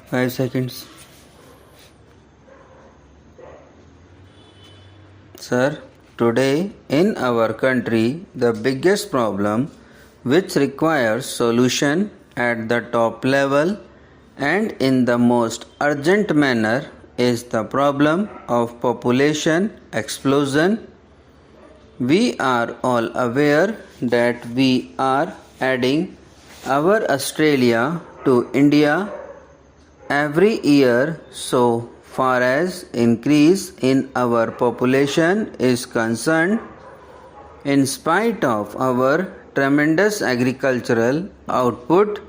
5 seconds. Sir, today in our country, the biggest problem which requires solution at the top level and in the most urgent manner is the problem of population explosion. We are all aware that we are adding our Australia to India every year so far as increase in our population is concerned. In spite of our tremendous agricultural output,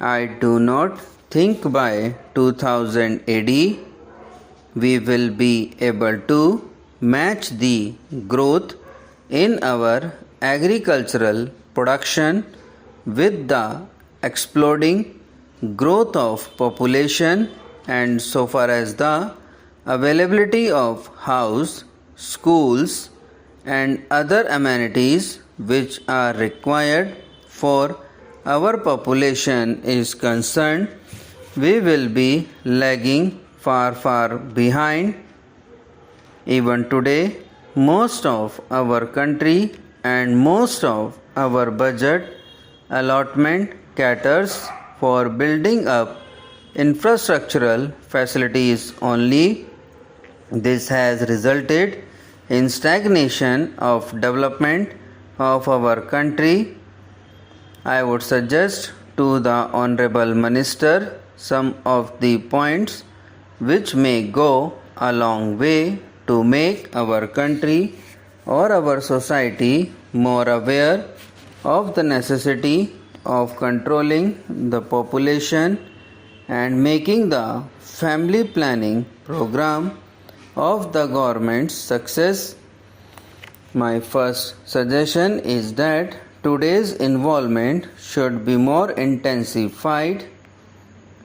I do not think by 2000 AD we will be able to match the growth in our agricultural production with the exploding growth of population, and so far as the availability of house, schools and other amenities which are required for our population is concerned, we will be lagging far behind. Even today, most of our country and most of our budget allotment caters for building up infrastructural facilities only. This has resulted in stagnation of development of our country. I would suggest to the Honorable Minister some of the points which may go a long way to make our country or our society more aware of the necessity of controlling the population and making the family planning program of the government's success. My first suggestion is that today's involvement should be more intensified.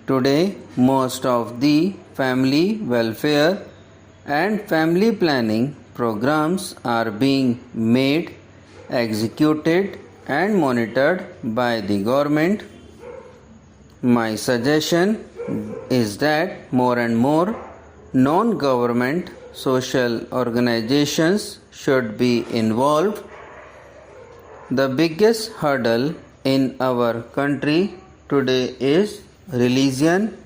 Today, most of the family welfare and family planning programs are being made, executed and monitored by the government. My suggestion is that more and more non-government social organizations should be involved. The biggest hurdle in our country today is religion.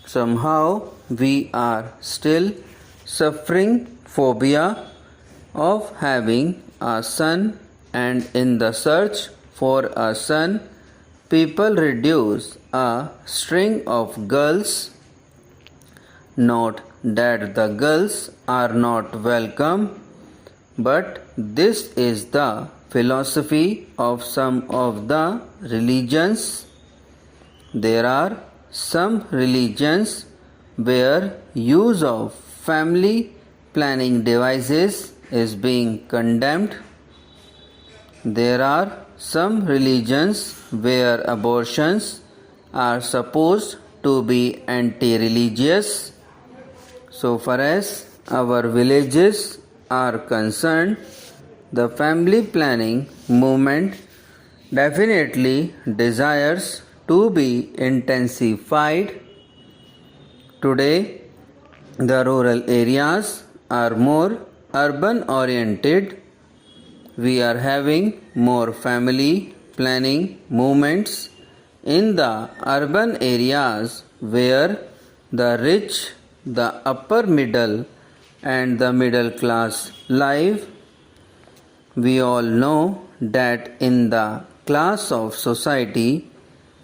Somehow we are still suffering phobia of having a son, and in the search for a son, people reduce a string of girls. Not that the girls are not welcome, but this is the philosophy of some of the religions. There are some religions where use of family planning devices is being condemned. There are some religions where abortions are supposed to be anti-religious. So far as our villages are concerned, the family planning movement definitely desires to be intensified. Today, the rural areas are more urban oriented. We are having more family planning movements in the urban areas where the rich, the upper middle and the middle class live. We all know that in the class of society,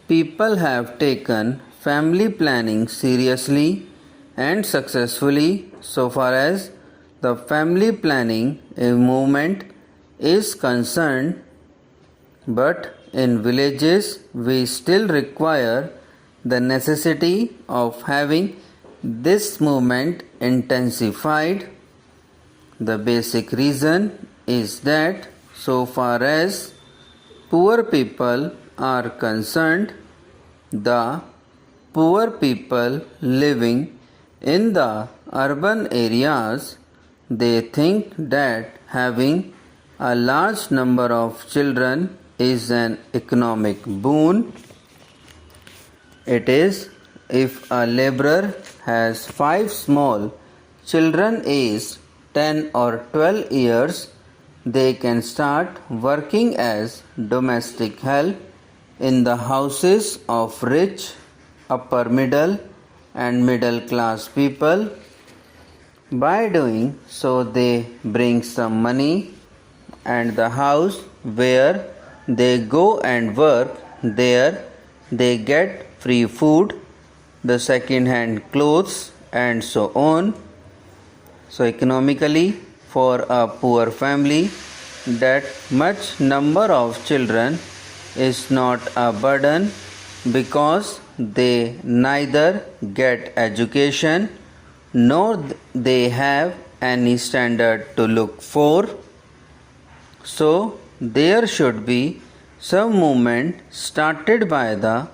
people have taken family planning seriously and successfully so far as the family planning movement is concerned, but in villages we still require the necessity of having this movement intensified. The basic reason is that so far as poor people are concerned, the poor people living in the urban areas, they think that having a large number of children is an economic boon. It is If a laborer has 5 small children aged 10 or 12 years, they can start working as domestic help in the houses of rich, upper middle, and middle class people. By doing so, they bring some money, and the house where they go and work, there they get free food, the second hand clothes, and so on. So, economically, for a poor family, that much number of children is not a burden because they neither get education nor they have any standard to look for. So, there should be some movement started by the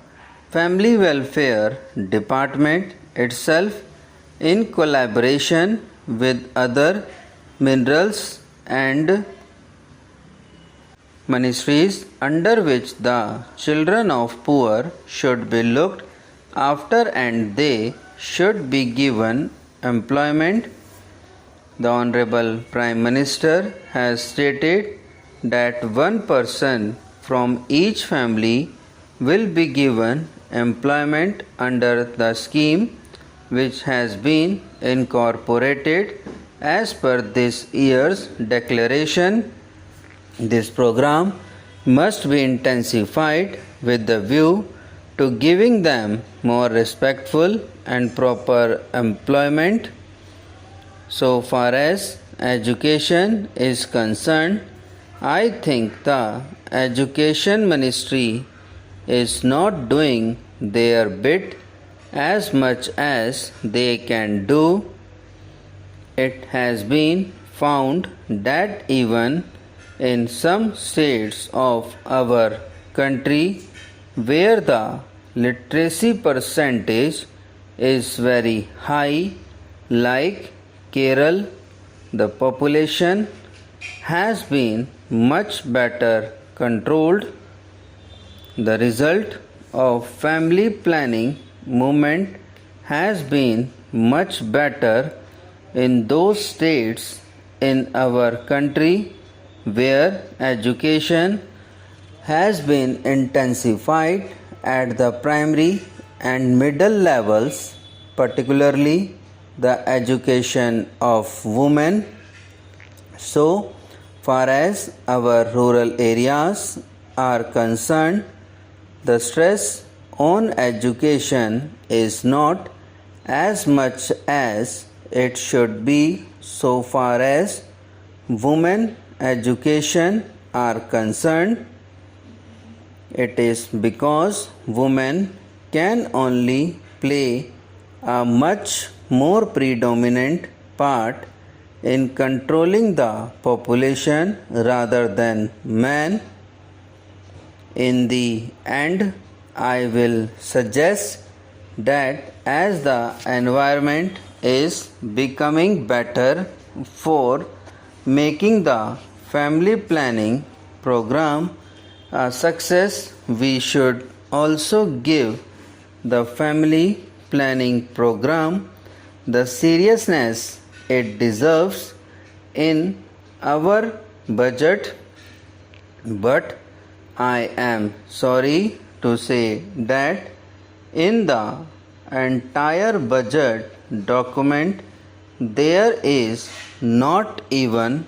Family Welfare Department itself in collaboration with other minerals and ministries under which the children of poor should be looked after and they should be given employment. The Honorable Prime Minister has stated that one person from each family will be given employment under the scheme which has been incorporated as per this year's declaration. This program must be intensified with the view to giving them more respectful and proper employment. So far as education is concerned, I think the Education Ministry is not doing their bit as much as they can do. It has been found that even in some states of our country where the literacy percentage is very high, like Kerala, the population has been much better controlled. The result of family planning movement has been much better in those states in our country where education has been intensified at the primary and middle levels, particularly the education of women. So far as our rural areas are concerned, the stress on education is not as much as it should be so far as women education are concerned. It is because women can only play a much more predominant part in controlling the population rather than men. In the end, I will suggest that as the environment is becoming better for making the family planning program a success, we should also give the family planning program the seriousness it deserves in our budget. But I am sorry to say that in the entire budget document there is not even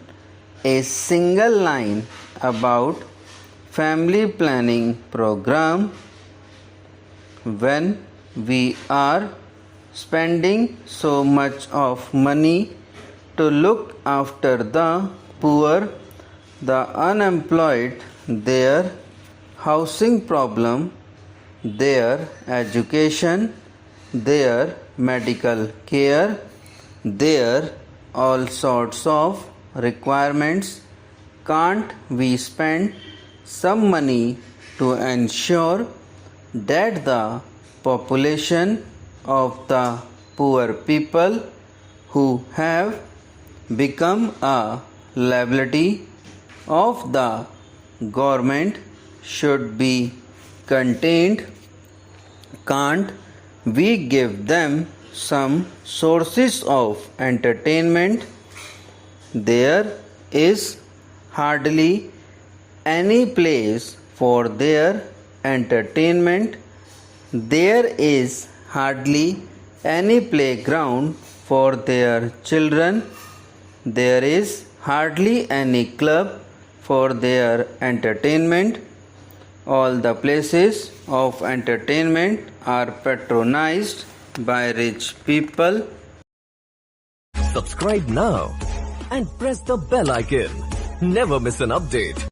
a single line about family planning program. When we are spending so much of money to look after the poor, the unemployed, their housing problem, their education, their medical care, their all sorts of requirements, can't we spend some money to ensure that the population of the poor people who have become a liability of the government should be contained? Can't We give them some sources of entertainment. There is hardly any place for their entertainment. There is hardly any playground for their children. There is hardly any club for their entertainment. All the places of entertainment are patronized by rich people. Subscribe now and press the bell icon. Never miss an update.